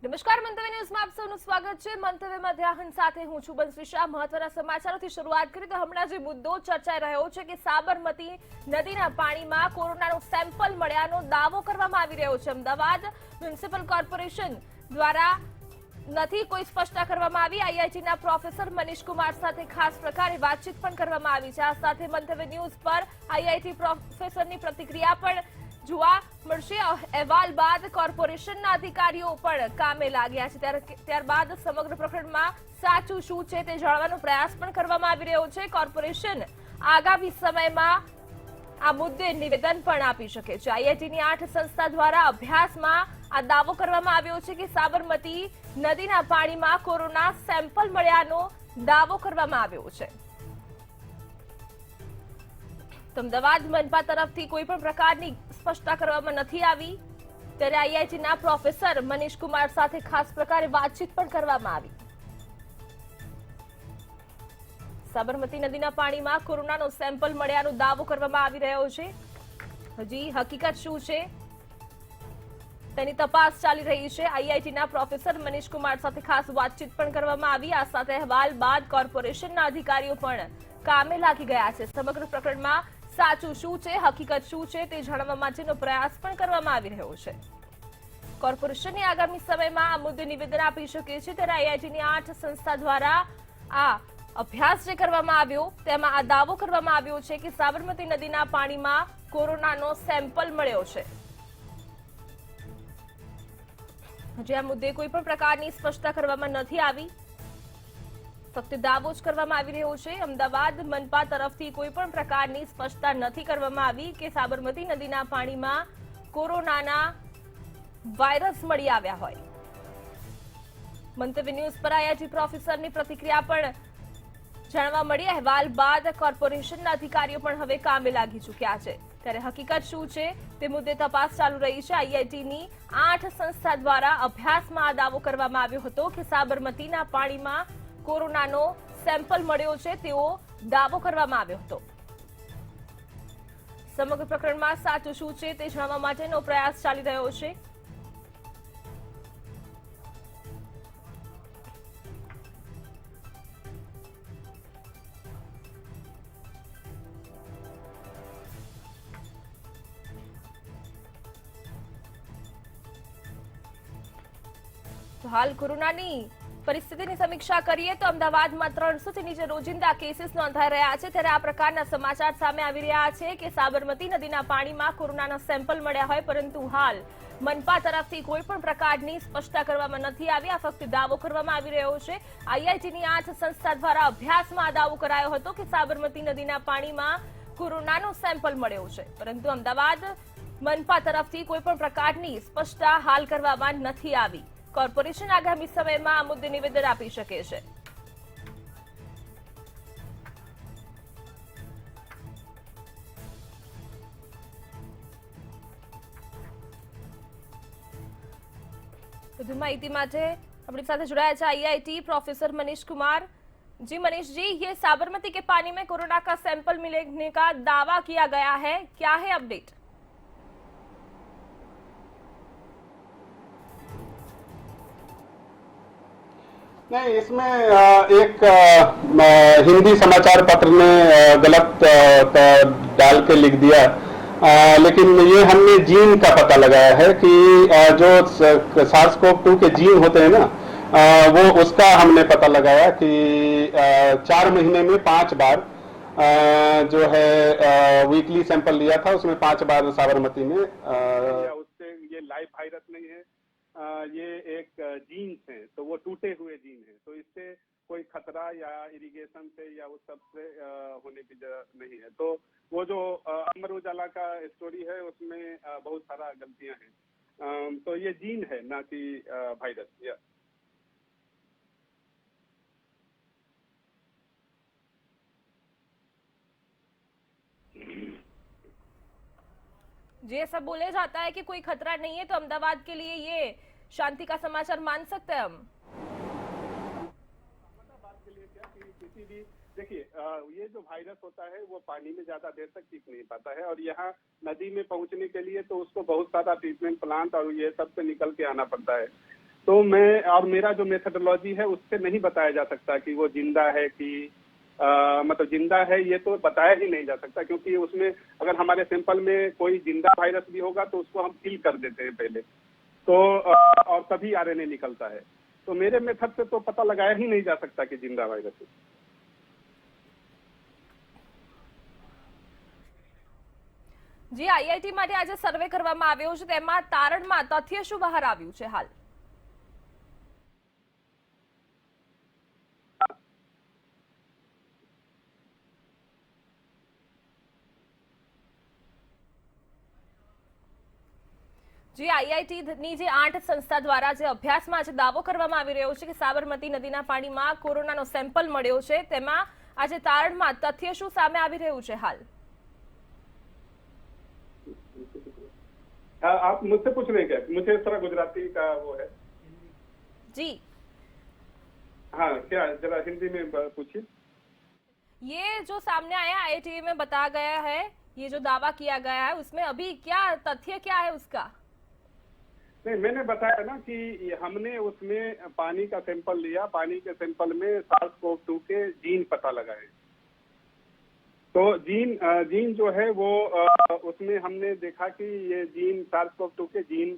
નમસ્કાર, મંતવ્ય ન્યૂઝમાં આપ સૌનું સ્વાગત છે। મંતવ્યમાં ધ્યાન સાથે હું છું બંસી શાહ। મહત્વના સમાચારોથી શરૂઆત કરીએ તો હમણાં જે મુદ્દો ચર્ચાઈ રહ્યો છે કે સાબરમતી નદીના પાણીમાં કોરોનાનો સેમ્પલ મળ્યાનો દાવો કરવામાં આવી રહ્યો છે। અમદાવાદ મ્યુનિસિપલ કોર્પોરેશન દ્વારા નથી કોઈ સ્પષ્ટતા કરવામાં આવી। આઈઆઈટીના પ્રોફેસર મનીષ કુમાર સાથે ખાસ પ્રકારે વાતચીત પણ કરવામાં આવી છે। આ સાથે મંતવ્ય ન્યૂઝ પર આઈઆઈટી પ્રોફેસરની પ્રતિક્રિયા પણ જોવા મળશે। અહેવાલ બાદ કોર્પોરેશનના અધિકારીઓ પણ કામે લાગ્યા છે। ત્યારબાદ સમગ્ર પ્રકરણમાં સાચું શું છે તે જાણવાનો પ્રયાસ પણ કરવામાં આવી રહ્યો છે। કોર્પોરેશન આગામી સમયમાં આ મુદ્દે નિવેદન પણ આપી શકે છે। આઈઆઈટીની 8 સંસ્થા દ્વારા અભ્યાસમાં આ દાવો કરવામાં આવ્યો છે કે સાબરમતી નદીના પાણીમાં કોરોના સેમ્પલ મળ્યાનો દાવો કરવામાં આવ્યો છે। અમદાવાદ મનપા તરફથી કોઈ પણ પ્રકારની સ્પષ્ટતા કરવામાં નથી આવી। ત્યારે આઈઆઈટીના પ્રોફેસર મનીષ કુમાર સાથે ખાસ પ્રકારે વાતચીત પણ કરવામાં આવી। સાબરમતી નદીના પાણીમાં કોરોનાનો સેમ્પલ મળ્યાનો દાવો કરવામાં આવી રહ્યો છે। હજી હકીકત શું છે તેની તપાસ ચાલી રહી છે। આઈઆઈટીના પ્રોફેસર મનીષ કુમાર સાથે ખાસ વાતચીત પણ કરવામાં આવી। આ સાથે અહેવાલ બાદ કોર્પોરેશનના અધિકારીઓ પણ કામે લાગી ગયા છે। સમગ્ર પ્રકરણમાં સાચું શું છે, હકીકત શું છે તે જાણવા માટેનો પ્રયાસ પણ કરવામાં આવી રહ્યો છે। કોર્પોરેશનની આગામી સમયમાં આ મુદ્દે નિવેદન આપી શકે છે। ત્યારે આઈઆઈટીની 8 સંસ્થા દ્વારા આ અભ્યાસ જે કરવામાં આવ્યો તેમાં આ દાવો કરવામાં આવ્યો છે કે સાબરમતી નદીના પાણીમાં કોરોનાનો સેમ્પલ મળ્યો છે। હજી આ મુદ્દે કોઈ પણ પ્રકારની સ્પષ્ટતા કરવામાં નથી આવી। ફક્ત દાવો જ કરવામાં આવી રહ્યો છે। અમદાવાદ મનપા તરફથી કોઈ પણ પ્રકારની સ્પષ્ટતા નથી કરવામાં આવી કે સાબરમતી નદીના પાણીમાં કોરોનાના વાયરસ મળી આવ્યા હોય। મંતવ્ય ન્યૂઝ પર આઈઆઈટી પ્રોફેસરની પ્રતિક્રિયા પણ જાણવા મળી। અહેવાલ બાદ કોર્પોરેશનના અધિકારીઓ પણ હવે કામે લાગી ચૂક્યા છે। ત્યારે હકીકત શું છે તે મુદ્દે તપાસ ચાલુ રહી છે। આઈઆઈટીની 8 સંસ્થા દ્વારા અભ્યાસમાં આ દાવો કરવામાં આવ્યો હતો કે સાબરમતીના પાણીમાં કોરોનાનો સેમ્પલ મળ્યો છે તેવો દાવો કરવામાં આવ્યો હતો। સમગ્ર પ્રકરણમાં સાચું શું છે તે જાણવા માટેનો પ્રયાસ ચાલી રહ્યો છે। તો હાલ કોરોનાની પરિસ્થિતિની સમીક્ષા કરીએ તો અમદાવાદમાં 300 થી નીચે રોજિંદા કેસીસ નોંધાઈ રહ્યા છે। ત્યારે આ પ્રકારના સમાચાર સામે આવી રહ્યા છે કે સાબરમતી નદીના પાણીમાં કોરોનાના સેમ્પલ મળ્યા હોય, પરંતુ હાલ મનપા તરફથી કોઈ પણ પ્રકારની સ્પષ્ટતા કરવામાં નથી આવી। આ ફક્ત દાવો કરવામાં આવી રહ્યો છે। આઈઆઈટીની 8 સંસ્થા દ્વારા અભ્યાસમાં દાવો કરાયો હતો કે સાબરમતી નદીના પાણીમાં કોરોનાનો સેમ્પલ મળ્યો છે, પરંતુ અમદાવાદ મનપા તરફથી કોઈ પણ પ્રકારની સ્પષ્ટતા હાલ કરવામાં નથી આવી। કોર્પોરેશન આગામી સમયમાં આ મુદ્દે નિવેદન આપી શકે છે। વધુ માહિતી માટે अपनी साथ जुड़ाया है आईआईटी प्रोफेसर मनीष कुमार जी। मनीष जी, ये साबरमती के पानी में कोरोना का सैंपल मिलने का दावा किया गया है, क्या है अपडेट? नहीं, इसमें एक हिंदी समाचार पत्र ने गलत डाल के लिख दिया, लेकिन ये हमने जीन का पता लगाया है कि जो SARS-CoV-2 के जीन होते हैं ना, वो उसका हमने पता लगाया कि 4 महीने में 5 बार जो है वीकली सैंपल लिया था, उसमें 5 बार साबरमती में उससे ये लाइव वायरस नहीं है, ये एक जीन्स हैं, तो वो टूटे हुए जीन हैं, तो इससे कोई खतरा या इरिगेशन से या उस सब से होने की जरूरत नहीं है। तो वो जो अमर उजाला का स्टोरी है उसमें बहुत सारा गलतियां हैं, तो ये जीन है ना कि वायरस। जी, ऐसा बोले जाता है कि कोई खतरा नहीं है, तो अहमदाबाद के लिए ये शांति का समाचार मान सकते हैं हम? अहमदाबाद के लिए क्या कि किसी भी देखिए ये जो वायरस होता है वो पानी में ज्यादा देर तक टिक नहीं पाता है, और यहाँ नदी में पहुंचने के लिए तो उसको बहुत सारा ट्रीटमेंट प्लांट और ये सब से निकल के आना पड़ता है। तो मैं और मेरा जो मेथोडोलॉजी है उससे नहीं बताया जा सकता कि वो जिंदा है कि मतलब जिंदा है, ये तो बताया ही नहीं जा सकता, क्योंकि उसमें अगर हमारे सैंपल में कोई जिंदा वायरस भी होगा तो उसको हम किल कर देते हैं पहले, तो और तभी आरएनए निकलता है। तो मेरे मेथड से तो पता लगाया ही नहीं जा सकता कि जिंदा वायरस है। જી આઈઆઈટી માટે આજે સર્વે કરવામાં આવ્યો છે, તેમાં તારણમાં તથ્ય શું બહાર આવ્યું છે હાલ? જી આઈઆઈટીની જે 8 સંસ્થા દ્વારા જે અભ્યાસમાં આજે દાવો કરવામાં આવી રહ્યો છે કે સાબરમતી નદીના પાણીમાં કોરોનાનો સેમ્પલ મળ્યો છે, તેમાં આજે તારણમાં તથ્ય શું સામે આવી રહ્યું છે હાલ? आप मुझसे पूछ रहे हैं क्या? मुझे थोड़ा गुजराती का वो है जी। हाँ, क्या जरा हिंदी में पूछिए। ये जो सामने आया आईआईटी में बताया गया है, ये जो दावा किया गया है, उसमें अभी क्या तथ्य क्या है उसका? नहीं, मैंने बताया ना कि हमने उसमें पानी का सैंपल लिया, पानी के सैंपल में SARS-CoV-2 के जीन पता लगाए। तो जीन जो है वो उसमें हमने देखा कि ये जीन SARS-CoV-2 के जीन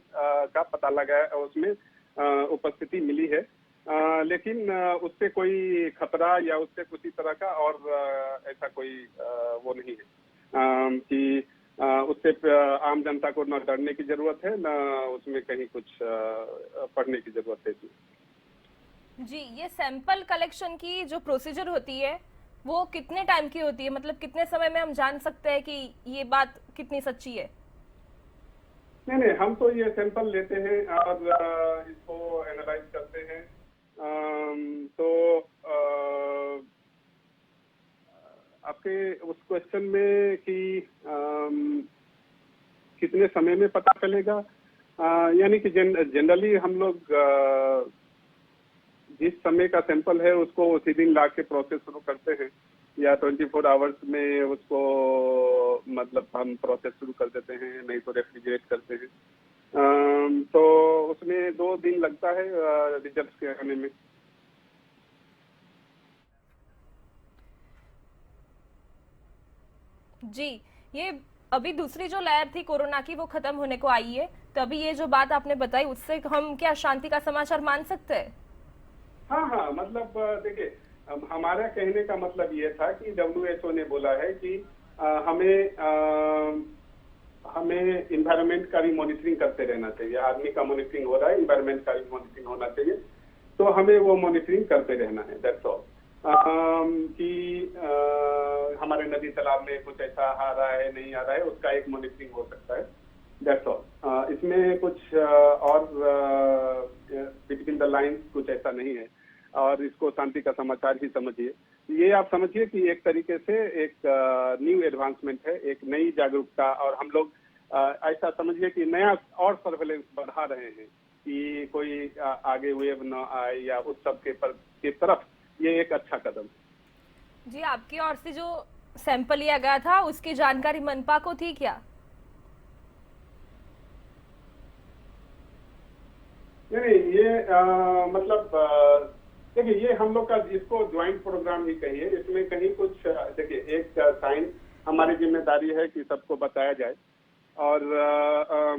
का पता लगाया, उसमें उपस्थिति मिली है, लेकिन उससे कोई खतरा या उससे किसी तरह का और ऐसा कोई वो नहीं है कि उससे आम जनता को न डरने की जरूरत है, न उसमें कहीं कुछ पढ़ने की जरूरत है। जी, ये सैंपल कलेक्शन की जो प्रोसीजर होती है वो कितने टाइम की होती है, मतलब कितने समय में हम जान सकते हैं कि ये बात कितनी सच्ची है? नहीं, हम तो ये सैंपल लेते हैं और इसको एनालाइज करते हैं। तो आपके उस क्वेश्चन में कि कितने समय में पता चलेगा, यानी कि जनरली हम लोग जिस समय का सैंपल है उसको उसी दिन ला के प्रोसेस शुरू करते हैं, या 24 आवर्स में उसको मतलब हम प्रोसेस शुरू कर देते हैं, नहीं तो रेफ्रिजरेट करते हैं। तो उसमें 2 दिन लगता है रिजल्ट के आने में। जी, ये अभी दूसरी जो लहर थी कोरोना की वो खत्म होने को आई है, तो अभी ये जो बात आपने बताई उससे हम क्या शांति का समाचार मान सकते हैं? हाँ, मतलब देखिए, हमारा कहने का मतलब ये था कि WHO ने बोला है कि हमें इन्वायरमेंट का भी मॉनिटरिंग करते रहना चाहिए। आदमी का मॉनिटरिंग हो रहा है, इन्वायरमेंट का भी मॉनिटरिंग होना चाहिए, तो हमें वो मॉनिटरिंग करते रहना है। That's all. कि हमारे नदी तालाब में कुछ ऐसा आ रहा है नहीं आ रहा है, उसका एक मॉनिटरिंग हो सकता है। That's all. इसमें कुछ और बिटवीन द लाइन्स कुछ ऐसा नहीं है, और इसको शांति का समाचार ही समझिए। ये आप समझिए कि एक तरीके से एक न्यू एडवांसमेंट है, एक नई जागरूकता, और हम लोग ऐसा समझिए कि नया और सर्वेलेंस बढ़ा रहे हैं कि कोई आगे वेव न आए या उस सब के तरफ। ये एक अच्छा कदम। जी, आपकी ओर से जो सैंपल लिया गया था उसकी जानकारी मनपा को थी क्या? नहीं, ये मतलब देखिए, ये हम लोग का इसको ज्वाइंट प्रोग्राम ही कहिए। इसमें कहीं कुछ देखिए, एक साइन हमारी जिम्मेदारी है कि सबको बताया जाए, और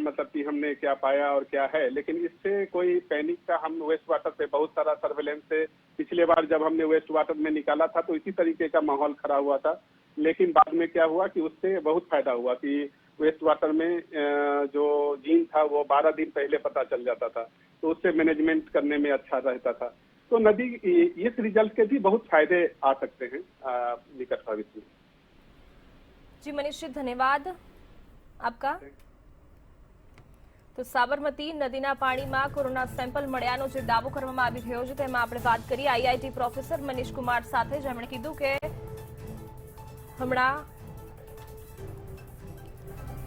मतलब कि हमने क्या पाया और क्या है, लेकिन इससे कोई पैनिक का, हम वेस्ट वाटर पे बहुत सारा सर्वेलेंस से, पिछले बार जब हमने वेस्ट वाटर में निकाला था तो इसी तरीके का माहौल खड़ा हुआ था, लेकिन बाद में क्या हुआ कि उससे बहुत फायदा हुआ कि वेस्ट वाटर में जो जीन था वो 12 दिन पहले पता चल जाता था, तो उससे मैनेजमेंट करने में अच्छा रहता था। तो नदी इस रिजल्ट के भी बहुत फायदे आ सकते हैं निकट भविष्य में। जी मनीष जी, धन्यवाद आपका। तो साबरमती नदीना पाણીમાં કોરોના સેમ્પલ મળ્યાનો જે દાવો કરવામાં આવી રહ્યો છે તેમાં આપણે વાત કરી આઈઆઈટી પ્રોફેસર મનીષ કુમાર સાથે, જેમણે કીધું કે હમણાં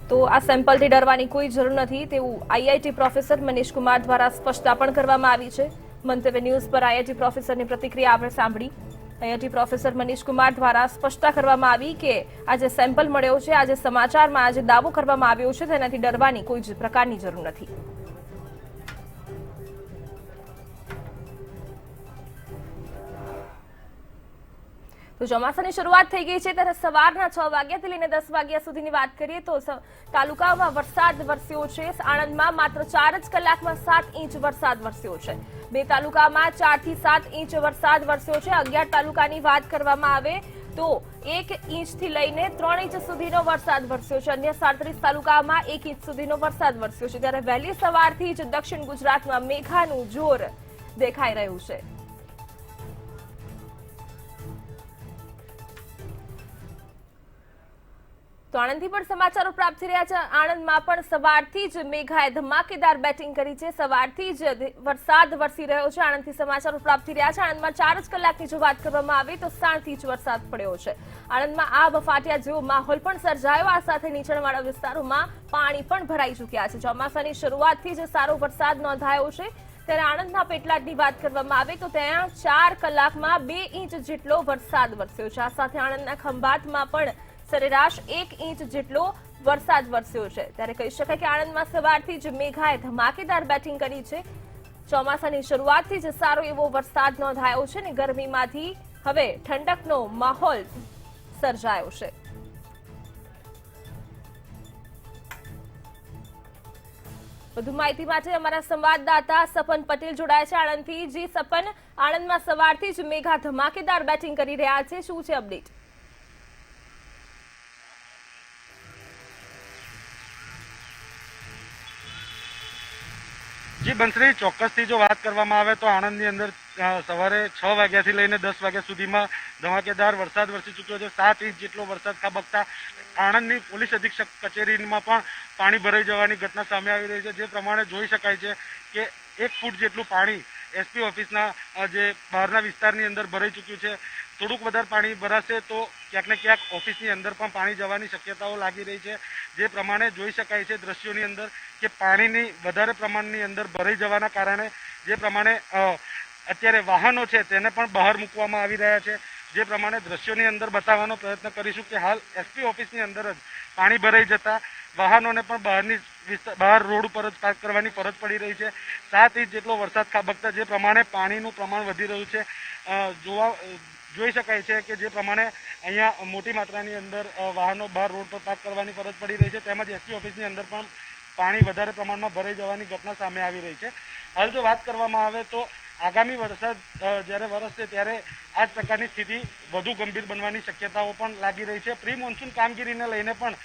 તો આ સેમ્પલથી ડરવાની કોઈ જરૂર નથી તેવું આઈઆઈટી પ્રોફેસર મનીષ કુમાર દ્વારા સ્પષ્ટતા કરવામાં આવી છે। મંતવ્ય ન્યૂઝ પર આઈઆઈટી પ્રોફેસરની પ્રતિક્રિયા આપણે સાંભળી। આઈઆઈટી પ્રોફેસર મનીષ કુમાર દ્વારા સ્પષ્ટતા કરવામાં આવી કે આ જે સેમ્પલ મળ્યો છે, આ જે સમાચારમાં આ જે દાવો કરવામાં આવ્યો છે તેનાથી ડરવાની કોઈ જ પ્રકારની જરૂર નથી। તો ચોમાસાની શરૂઆત થઈ ગઈ છે ત્યારે સવારના 6 વાગ્યાથી લઈને 10 વાગ્યા સુધીની વાત કરીએ તો તાલુકામાં વરસાદ વરસ્યો છે। આણંદમાં માત્ર 4 જ કલાકમાં 7 ઇંચ વરસાદ વરસ્યો છે। બે તાલુકામાં 4 થી 7 ઇંચ વરસાદ વરસ્યો છે। 11 તાલુકાની વાત કરવામાં આવે તો 1 ઇંચથી લઈને 3 ઇંચ સુધીનો વરસાદ વરસ્યો છે। અન્ય 37 તાલુકામાં 1 ઇંચ સુધીનો વરસાદ વરસ્યો છે। ત્યારે વહેલી સવારથી જ દક્ષિણ ગુજરાતમાં મેઘાનું જોર દેખાઈ રહ્યું છે। તો આણંદથી પણ સમાચારો પ્રાપ્ત થઈ રહ્યા છે। આણંદમાં પણ સવારથી જ મેઘાએ ધમાકેદાર બેટિંગ કરી છે। સવારથી જ વરસાદ વરસી રહ્યો છે। આણંદથી સમાચારો પ્રાપ્ત થઈ રહ્યા છે। આણંદમાં 4 જ કલાકની જો વાત કરવામાં આવે તો 7 ઇંચ વરસાદ પડ્યો છે। આણંદમાં આ બફાટિયા જેવો માહોલ પણ સર્જાયો। આ સાથે નીચાણવાળા વિસ્તારોમાં પાણી પણ ભરાઈ ચૂક્યા છે। ચોમાસાની શરૂઆતથી જ સારો વરસાદ નોંધાયો છે। ત્યારે આણંદના પેટલાદની વાત કરવામાં આવે તો ત્યાં 4 કલાકમાં 2 ઇંચ જેટલો વરસાદ વરસ્યો છે। આ સાથે આણંદના ખંભાતમાં પણ સરેરાશ 1 ઇંચ જેટલો વરસાદ વરસ્યો છે। ત્યારે કહી શકાય કે આણંદમાં સવારથી જ મેઘાએ ધમાકેદાર બેટિંગ કરી છે। ચોમાસાની શરૂઆતથી જ સારો એવો વરસાદ નોંધાયો છે અને ગરમીમાંથી હવે ઠંડકનો માહોલ સર્જાયો છે। વધુ માહિતી માટે અમારા સંવાદદાતા સપન પટેલ જોડાયા છે આણંદથી। જી સપન, આણંદમાં સવારથી જ મેઘા ધમાકેદાર બેટિંગ કરી રહ્યા છે, શું છે અપડેટ? જી બંસરી, ચોક્કસથી જો વાત કરવામાં આવે તો આણંદની અંદર સવારે 6 વાગ્યાથી લઈને 10 વાગ્યા સુધીમાં ધમાકેદાર વરસાદ વરસી ચૂક્યો છે। 7 ઇંચ જેટલો વરસાદ ખાબકતા આણંદની પોલીસ અધિક્ષક કચેરીમાં પણ પાણી ભરાઈ જવાની ઘટના સામે આવી રહી છે। જે પ્રમાણે જોઈ શકાય છે કે 1 ફૂટ જેટલું પાણી એસપી ઓફિસના જે બહારના વિસ્તારની અંદર ભરાઈ ચૂક્યું છે। થોડુંક વધારે પાણી ભરાશે તો ક્યાંક ને ક્યાંક ઓફિસની અંદર પણ પાણી જવાની શક્યતાઓ લાગી રહી છે। જે પ્રમાણે જોઈ શકાય છે દ્રશ્યોની અંદર કે પાણીની વધારે પ્રમાણની અંદર ભરાઈ જવાના કારણે જે પ્રમાણે અત્યારે વાહનો છે તેને પણ બહાર મૂકવામાં આવી રહ્યા છે। જે પ્રમાણે દ્રશ્યોની અંદર બતાવવાનો પ્રયત્ન કરીશું કે હાલ એસપી ઓફિસની અંદર જ પાણી ભરાઈ જતા વાહનોને પણ બહાર રોડ ઉપર જ પાર્ક કરવાની ફરજ પડી રહી છે। 7 ઇંચ જેટલો વરસાદ ખાબકતા જે પ્રમાણે પાણીનું પ્રમાણ વધી રહ્યું છે જોઈ શકાય છે કે જે પ્રમાણે અહીંયા મોટી માત્રાની અંદર વાહનો બહાર રોડ પર પાર્ક કરવાની ફરજ પડી રહી છે। તેમજ એસપી ઓફિસની અંદર પણ પાણી વધારે પ્રમાણમાં ભરાઈ જવાની ઘટના સામે આવી રહી છે। હાલ જો વાત કરવામાં આવે તો આગામી વરસાદ જ્યારે વરસશે ત્યારે આ જ પ્રકારની સ્થિતિ વધુ ગંભીર બનવાની શક્યતાઓ પણ લાગી રહી છે। પ્રી મોન્સૂન કામગીરીને લઈને પણ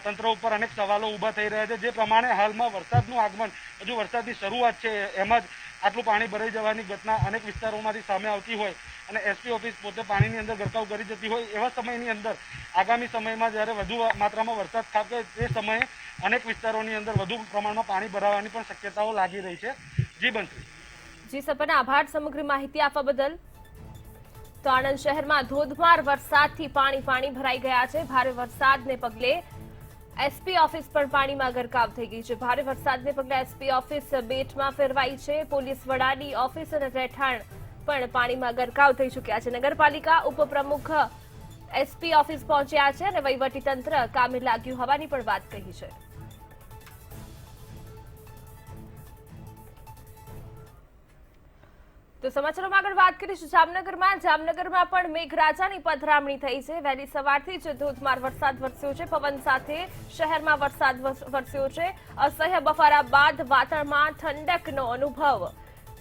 તંત્ર ઉપર અનેક સવાલો ઊભા થઈ રહ્યા છે। જે પ્રમાણે હાલમાં વરસાદનું આગમન હજુ વરસાદની શરૂઆત છે એમ જ આટલું પાણી ભરાઈ જવાની ઘટના અનેક વિસ્તારોમાંથી સામે આવતી હોય અને એસપી ઓફિસ પોતે પાણીની અંદર ગરકાવ કરી જતી હોય એવા સમયની અંદર આગામી સમયમાં જ્યારે વધુ માત્રામાં વરસાદ ખાબકે તે સમયે અનેક વિસ્તારોની અંદર વધુ પ્રમાણમાં પાણી ભરાવાની પણ શક્યતાઓ લાગી રહી છે। જી બંસરી। જી સપન, આભાર સમગ્ર માહિતી આપવા બદલ। તો આણંદ શહેરમાં ધોધમાર વરસાદથી પાણી ભરાઈ ગયા છે। ભારે વરસાદને પગલે એસપી ઓફિસ પણ પાણીમાં ગરકાવ થઈ ગઈ છે। ભારે વરસાદને પગલે એસપી ઓફિસ બેટમાં ફેરવાઈ છે। પોલીસ વડાની ઓફિસ અને રહેઠાણ પણ પાણીમાં ગરકાવ થઈ ચૂક્યા છે। નગરપાલિકા ઉપપ્રમુખ એસપી ઓફિસ પહોંચ્યા છે અને વહીવટીતંત્ર કામે લાગ્યું હોવાની પણ વાત કહી છે। તો સમાચારોમાં આગળ વાત કરીશું જામનગરમાં પણ મેઘરાજાની પધરામણી થઈ છે। વહેલી સવારથી જ ધોધમાર વરસાદ વરસ્યો છે। પવન સાથે શહેરમાં વરસાદ વરસ્યો છે। અસહ્ય બફારા બાદ વાતાવરણમાં ઠંડકનો અનુભવ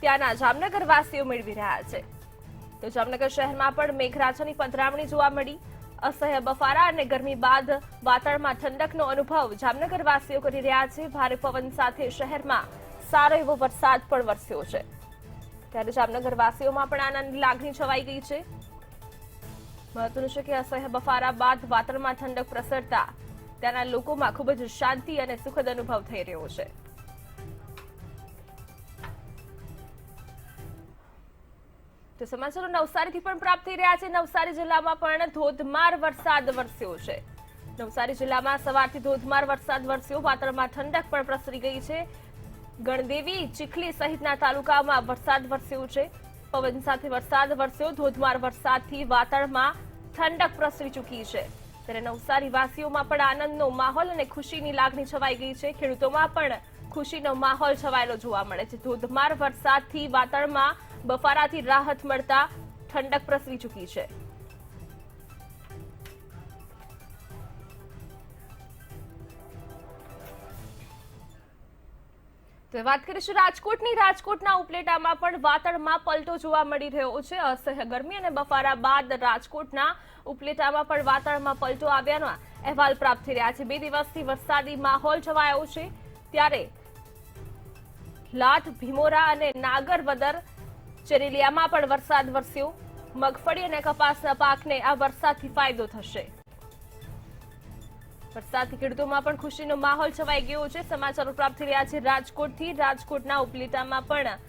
ત્યાંના જામનગરવાસીઓ મેળવી રહ્યા છે। તો જામનગર શહેરમાં પણ મેઘરાજાની પધરામણી જોવા મળી। અસહ્ય બફારા અને ગરમી બાદ વાતાવરણમાં ઠંડકનો અનુભવ જામનગરવાસીઓ કરી રહ્યા છે। ભારે પવન સાથે શહેરમાં સારો એવો વરસાદ પણ વરસ્યો છે। ત્યારે જામનગરવાસીઓમાં પણ આનંદની લાગણી છવાઈ ગઈ છે। મહત્વનું છે કે અસહ્ય બફારા બાદ વાતાવરણમાં ઠંડક પ્રસરતા ત્યાંના લોકોમાં ખૂબ જ શાંતિ અને સુખદ અનુભવ થઈ રહ્યો છે। તો સમાચારો નવસારીથી પણ પ્રાપ્ત થઈ રહ્યા છે। નવસારી જિલ્લામાં પણ ધોધમાર વરસાદ વરસ્યો છે। નવસારી જિલ્લામાં સવારથી ધોધમાર વરસાદ વરસ્યો। વાતાવરણમાં ઠંડક પણ પ્રસરી ગઈ છે। ગણદેવી, ચીખલી સહિતના તાલુકામાં વરસાદ વરસ્યો છે। પવન સાથે વરસાદ વરસ્યો। ધોધમાર વરસાદથી વાતાવરણમાં ઠંડક પ્રસરી ચૂકી છે। ત્યારે નવસારી વાસીઓમાં પણ આનંદનો માહોલ અને ખુશીની લાગણી છવાઈ ગઈ છે। ખેડૂતોમાં પણ ખુશીનો માહોલ છવાયેલો જોવા મળે છે। ધોધમાર વરસાદથી વાતાવરણમાં બફારાથી રાહત મળતા ઠંડક પ્રસરી ચૂકી છે। તો વાત કરીશું રાજકોટના ઉપલેટામાં પણ વાતળમાં પલટો જોવા મળી રહ્યો છે. અસહ્ય ગરમી અને બફારા બાદ રાજકોટના ઉપલેટામાં પણ વાતળમાં પલટો આવ્યાના અહેવાલ પ્રાપ્ત થઈ રહ્યા છે. 2 દિવસથી વરસાદી માહોલ છવાયો છે, ત્યારે લાઠ, ભીમોરા અને નાગરવદર ચરેલિયામાં પણ વરસાદ વરસ્યો. મગફળી અને કપાસના પાકને આ વરસાદથી ફાયદો થશે. વરસાદથી ખેડૂતોમાં પણ ખુશીનો માહોલ છવાઈ ગયો છે. સમાચારો પ્રાપ્ત થઈ રહ્યા છે રાજકોટથી. રાજકોટના ઉપલેટામાં પણ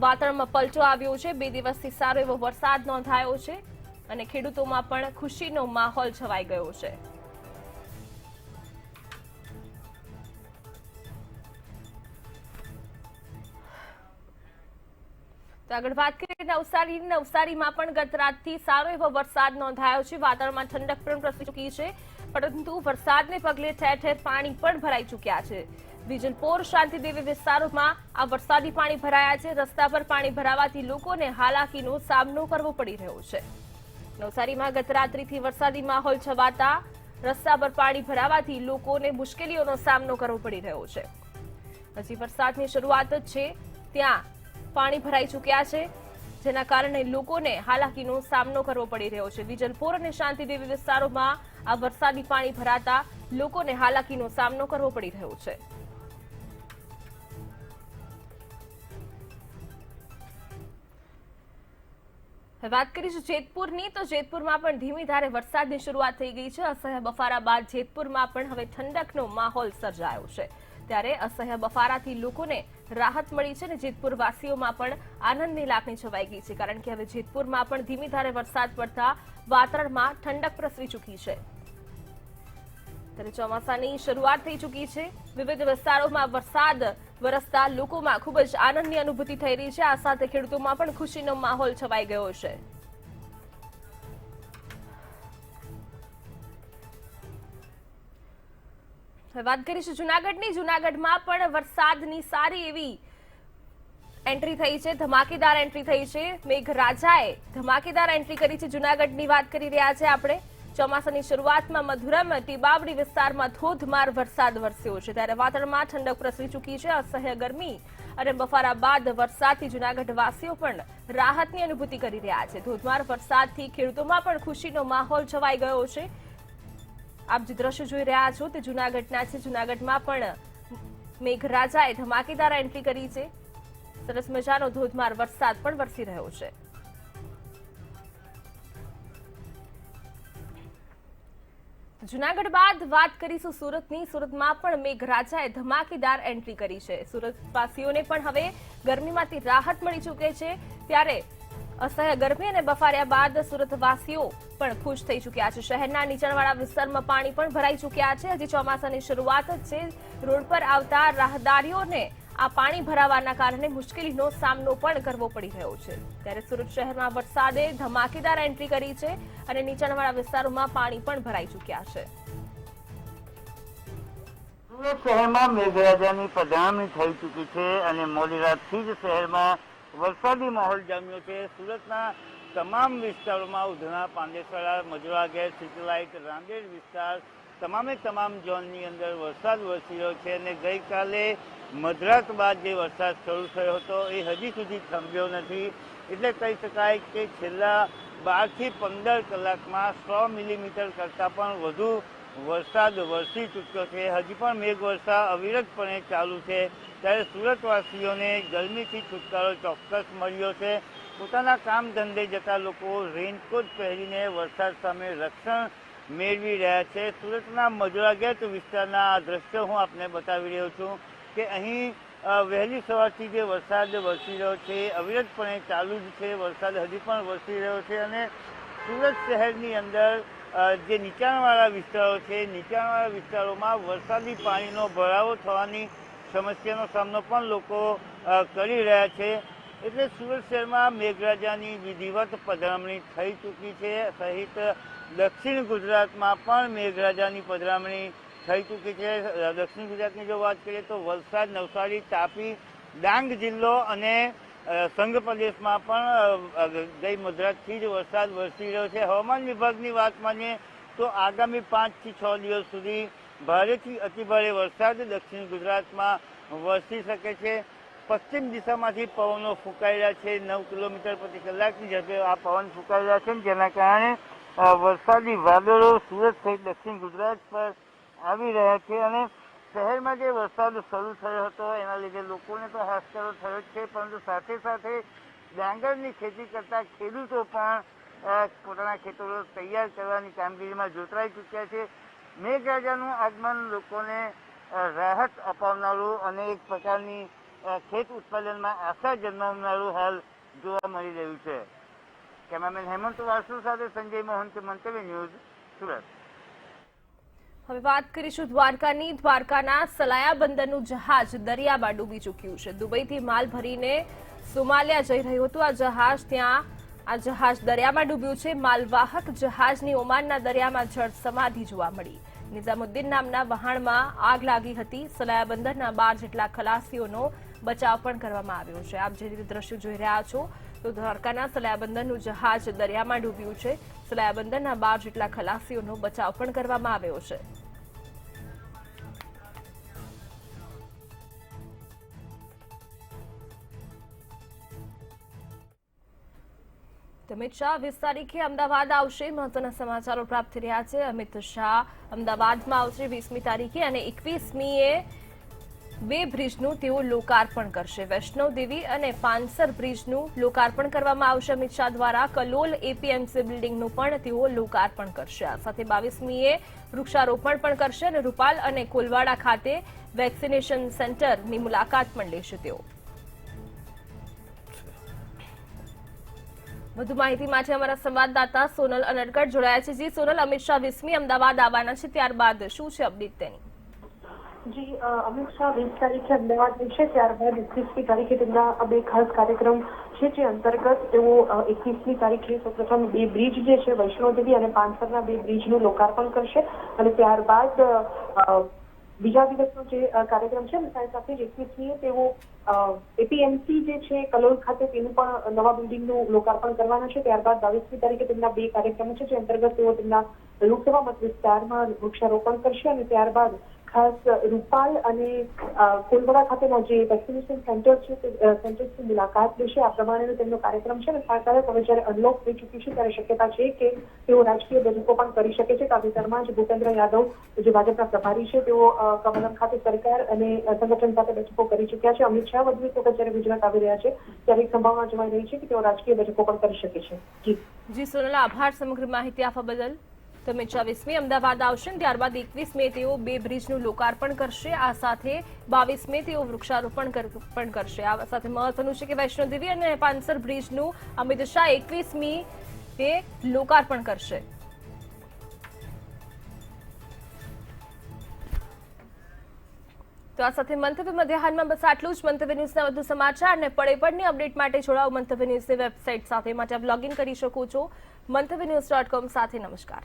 વાતાવરણમાં પલટો આવ્યો છે. 2 દિવસથી સારો એવો વરસાદ નોંધાયો છે અને ખેડૂતોમાં પણ ખુશીનો માહોલ છવાઈ ગયો છે. તો આગળ વાત કરીએ નવસારીમાં પણ ગત રાતથી સારો એવો વરસાદ નોંધાયો છે. વાતાવરણમાં ઠંડક પણ પ્રસરી ચૂકી છે, પરંતુ વરસાદને પગલે ઠેર ઠેર પાણી પણ ભરાઈ ચૂક્યા છે. વિજલપોર, શાંતિદેવી વિસ્તારોમાં આ વરસાદી પાણી ભરાયા છે. રસ્તા પર પાણી ભરાવાથી લોકોને હાલાકીનો સામનો કરવો પડી રહ્યો છે. નવસારીમાં ગત રાત્રિથી વરસાદી માહોલ છવાતા રસ્તા પર પાણી ભરાવાથી લોકોને મુશ્કેલીઓનો સામનો કરવો પડી રહ્યો છે. હજી વરસાદની શરૂઆત જ છે, ત્યાં પાણી ભરાઈ ચૂક્યા છે, જેના કારણે લોકોને હાલાકીનો સામનો કરવો પડી રહ્યો છે. વિજલપોર અને શાંતિદેવી વિસ્તારોમાં આ વરસાદી પાણી ભરાતા લોકોને હાલાકીનો સામનો કરવો પડી રહ્યો છે. વાત કરીશું જેતપુરની, તો જેતપુરમાં પણ ધીમી ધારે વરસાદની શરૂઆત થઈ ગઈ છે. અસહ્ય બફારા બાદ જેતપુરમાં પણ હવે ઠંડકનો માહોલ સર્જાયો છે. ત્યારે અસહ્ય બફારાથી લોકોને રાહત મળી છે અને જેતપુર વાસીઓમાં પણ આનંદની લાગણી છવાઈ ગઈ છે, કારણ કે હવે જેતપુરમાં પણ ધીમી ધારે વરસાદ પડતા વાતાવરણમાં ઠંડક પ્રસરી ચૂકી છે. ત્યારે ચોમાસાની શરૂઆત થઈ ચૂકી છે. વિવિધ વિસ્તારોમાં વરસાદ વરસતા લોકોમાં ખૂબ જ આનંદની અનુભૂતિ થઈ રહી છે. આ સાથે ખેડૂતોમાં પણ ખુશીનો માહોલ છવાઈ ગયો છે. વાત કરીશું જૂનાગઢની. જૂનાગઢમાં પણ વરસાદની સારી એવી એન્ટ્રી થઈ છે, ધમાકેદાર એન્ટ્રી થઈ છે. મેઘરાજાએ ધમાકેદાર એન્ટ્રી કરી છે. જૂનાગઢની વાત કરી રહ્યા છે આપણે. ચોમાસાની શરૂઆતમાં મધુરમ ટીબાવડી વિસ્તારમાં ધોધમાર વરસાદ વરસ્યો છે, ત્યારે વાતાવરણમાં ઠંડક પ્રસરી ચૂકી છે. અસહ્ય ગરમી અને બફારા બાદ વરસાદથી જૂનાગઢ વાસીઓ પણ રાહતની અનુભૂતિ કરી રહ્યા છે. ધોધમાર વરસાદથી ખેડૂતોમાં પણ ખુશીનો માહોલ છવાઈ ગયો છે. આપ જે દ્રશ્ય જોઈ રહ્યા છો તે જૂનાગઢના છે. જૂનાગઢમાં પણ મેઘરાજાએ ધમાકેદાર એન્ટ્રી કરી છે. સરસ મજાનો ધોધમાર વરસાદ પણ વરસી રહ્યો છે. જૂનાગઢ બાદ વાત કરીશું સુરતની. સુરતમાં પણ મેઘરાજાએ ધમાકેદાર એન્ટ્રી કરી છે. સુરતવાસીઓને પણ હવે ગરમીમાંથી રાહત મળી ચૂકે છે. ત્યારે અસહ્ય ગરમી અને બફાર્યા બાદ સુરતવાસીઓ પણ ખુશ થઈ ચૂક્યા છે. શહેરના નીચાણવાળા વિસ્તારમાં પાણી પણ ભરાઈ ચૂક્યા છે. હજી ચોમાસાની શરૂઆત જ છે. રોડ પર આવતા રાહદારીઓને આ પાણી ભરાવાના કારણે મુશ્કેલીનો સામનો પણ કરવો પડી રહ્યો છે. ત્યારે સુરત શહેરમાં વરસાદે ધમાકેદાર એન્ટ્રી કરી છે અને નીચાણવાળા વિસ્તારોમાં પાણી પણ ભરાઈ ચૂક્યા છે. સુરત શહેરમાં મેઘરાજાની પધરામણી થઈ ચૂકી છે અને મોડી રાતથી જ શહેરમાં વરસાદી માહોલ જામ્યો છે. સુરતના તમામ વિસ્તારોમાં ઉધના, પાંડેસરા, મજવા ગેટ, સિટીલાઇટ, રાંદેર વિસ્તાર તમામે તમામ ઝોનની અંદર વરસાદ વરસી રહ્યો છે અને ગઈકાલે મધરાત બાદ જે વરસાદ શરૂ થયો હતો એ હજી સુધી થંભ્યો નથી. એટલે કહી શકાય કે છેલ્લા 12 થી 15 કલાકમાં 100 મિલીમીટર કરતાં પણ વધુ વરસાદ વરસી ચૂક્યો છે. હજી પણ મેઘવર્ષા અવિરતપણે ચાલુ છે. ત્યારે સુરતવાસીઓને ગરમીથી છુટકારો ચોક્કસ મળ્યો છે. પોતાના કામ ધંધે જતા લોકો રેનકોટ પહેરીને વરસાદ સામે રક્ષણ મેળવી રહ્યા છે. સુરતના મજવા ગેટ વિસ્તારના આ દ્રશ્યો હું આપને બતાવી રહ્યો છું કે અહીં વહેલી સવારથી જે વરસાદ વરસી રહ્યો છે અવિરતપણે ચાલુ જ છે. વરસાદ હજી પણ વરસી રહ્યો છે અને સુરત શહેરની અંદર જે નીચાણવાળા વિસ્તારો છે, નીચાણવાળા વિસ્તારોમાં વરસાદી પાણીનો ભરાવો થવાની સમસ્યાનો સામનો પણ લોકો કરી રહ્યા છે. એટલે સુરત શહેરમાં મેઘરાજાની વિધિવત પધરામણી થઈ ચૂકી છે. સહિત દક્ષિણ ગુજરાતમાં પણ મેઘરાજાની પધરામણી થઈ ચૂકી છે. દક્ષિણ ગુજરાતની જો વાત કરીએ તો વલસાડ, નવસારી, તાપી, ડાંગ જિલ્લો અને સંઘ પ્રદેશમાં પણ ગઈ મધરાતથી જ વરસાદ વરસી રહ્યો છે. હવામાન વિભાગની વાત માનીએ તો આગામી 5 થી 6 દિવસ સુધી ભારેથી અતિભારે વરસાદ દક્ષિણ ગુજરાતમાં વરસી શકે છે. પશ્ચિમ દિશામાંથી પવનો ફૂંકાઈ રહ્યા છે. 9 કિલોમીટર પ્રતિ કલાકની ઝડપે આ પવન ફૂંકાઈ રહ્યા છે, જેના કારણે વરસાદી વાદળો સુરત સહિત દક્ષિણ ગુજરાત પર આવી રહ્યા છે. અને શહેરમાં જે વરસાદ શરૂ થયો હતો એના લીધે લોકોને તો હાશકારો થયો છે, પરંતુ સાથે સાથે ડાંગરની ખેતી કરતા ખેડૂતો પણ પોતાના ખેતરો તૈયાર કરવાની કામગીરીમાં જોતરાઈ ચૂક્યા છે. મેઘરાજાનું આગમન લોકોને રાહત અપાવનારું અને એક પ્રકારની ખેત ઉત્પાદનમાં આશા જન્માવનારું હાલ જોવા મળી રહ્યું છે. કેમેરામેન હેમંત વાસુ સાથે સંજય મોહન, મંતવ્ય ન્યૂઝ, સુરત. હવે વાત કરીશું દ્વારકાની. દ્વારકાના સલાયા બંદરનું જહાજ દરિયામાં ડૂબી ચૂક્યું છે. દુબઈથી માલ ભરીને સોમાલિયા જઈ રહ્યું હતું આ જહાજ દરિયામાં ડૂબ્યું છે. માલવાહક જહાજની ઓમાનના દરિયામાં જળ સમાધિ જોવા મળી. નિઝામુદ્દીન નામના વહાણમાં આગ લાગી હતી. સલાયા બંદરના 12 જેટલા ખલાસીઓનો બચાવ પણ કરવામાં આવ્યો છે. આપ જે રીતે દ્રશ્યો જોઈ રહ્યા છો તો દ્વારકાના સલાયા બંદરનું જહાજ દરિયામાં ડૂબ્યું છે. સલાયા બંદરના 12 જેટલા ખલાસીઓનો બચાવ પણ કરવામાં આવ્યો છે. અમિત શાહ 20 તારીખે અમદાવાદ આવશે. મહત્વના સમાચારો પ્રાપ્ત થઈ રહ્યા છે. અમિત શાહ અમદાવાદમાં આવશે 20મી તારીખે અને 21મીએ 2 બ્રિજનું તેઓ લોકાર્પણ કરશે. વૈષ્ણવ દેવી અને પાનસર બ્રિજનું લોકાર્પણ કરવામાં આવશે અમિત શાહ દ્વારા. કલોલ એપીએમસી બિલ્ડિંગનું પણ તેઓ લોકાર્પણ કરશે. આ સાથે 22મીએ વૃક્ષારોપણ પણ કરશે અને રૂપાલ અને કોલવાડા ખાતે વેક્સિનેશન સેન્ટરની મુલાકાત પણ લેશે તેઓ. વધુ માહિતી માટે અમારા સંવાદદાતા સોનલ અનડકટ જોડાયા છે. જી સોનલ, અમિત શાહ 20મી અમદાવાદ આવવાના છે, ત્યારબાદ શું છે અપડેટ તેની? જી, અમિત શાહ 20 તારીખે અમદાવાદ રહેશે, ત્યારબાદ 21મી તારીખે તેમના 2 ખાસ કાર્યક્રમ છે, જે અંતર્ગત તેઓ 21મી તારીખે સૌપ્રથમ 2 બ્રિજ જે છે વૈષ્ણોદેવી અને પાનસરના 2 બ્રિજનું લોકાર્પણ કરશે અને ત્યારબાદ બીજા દિવસનો જે કાર્યક્રમ છે સાથે જ 21મીએ તેઓ એપીએમસી જે છે કલોલ ખાતે તેનું પણ નવા બિલ્ડિંગનું લોકાર્પણ કરવાના છે. ત્યારબાદ 22મી તારીખે તેમના 2 કાર્યક્રમો છે, જે અંતર્ગત તેઓ તેમના લોકસભા મત વિસ્તારમાં વૃક્ષારોપણ કરશે અને ત્યારબાદ ખાસ રૂપાલ અને કોલવાડા ખાતેના જે વેક્સિનેશન સેન્ટર છે તે સેન્ટર્સની મુલાકાત લેશે. આ પ્રમાણેનો તેમનો કાર્યક્રમ છે અને સરકારે હવે જ્યારે અનલોક થઈ ચૂક્યું છે ત્યારે શક્યતા છે કે તેઓ રાજકીય બેઠકો પણ કરી શકે છે. તાજેતરમાં જ ભૂપેન્દ્ર યાદવ, જે ભાજપના પ્રભારી છે, તેઓ કમલમ ખાતે સરકાર અને સંગઠન સાથે બેઠકો કરી ચૂક્યા છે. અમિત શાહ વધુ એક વખત જ્યારે ગુજરાત આવી રહ્યા છે ત્યારે એક સંભાવના જોવાઈ રહી છે કે તેઓ રાજકીય બેઠકો પણ કરી શકે છે. જી સોનલ, આભાર સમગ્ર માહિતી આપવા બદલ. તો અમિત શાહ 20મી અમદાવાદ આવશે, ત્યારબાદ 21મીએ તેઓ 2 બ્રિજનું લોકાર્પણ કરશે. આ સાથે 22મીએ તેઓ વૃક્ષારોપણ પણ કરશે. આ સાથે મહત્વનું છે કે વૈષ્ણોદેવી અને પાનસર બ્રિજનું અમિત શાહ 21મીએ લોકાર્પણ કરશે. તો આ સાથે મંતવ્ય મધ્યાહનમાં બસ આટલું જ. મંતવ્ય ન્યૂઝના વધુ સમાચાર અને પડે અપડેટ માટે જોડાઓ મંતવ્ય ન્યૂઝની વેબસાઇટ સાથે. માટે આપ લોગિન કરી શકો છો મંતવ્યન્યૂઝ.com સાથે. નમસ્કાર.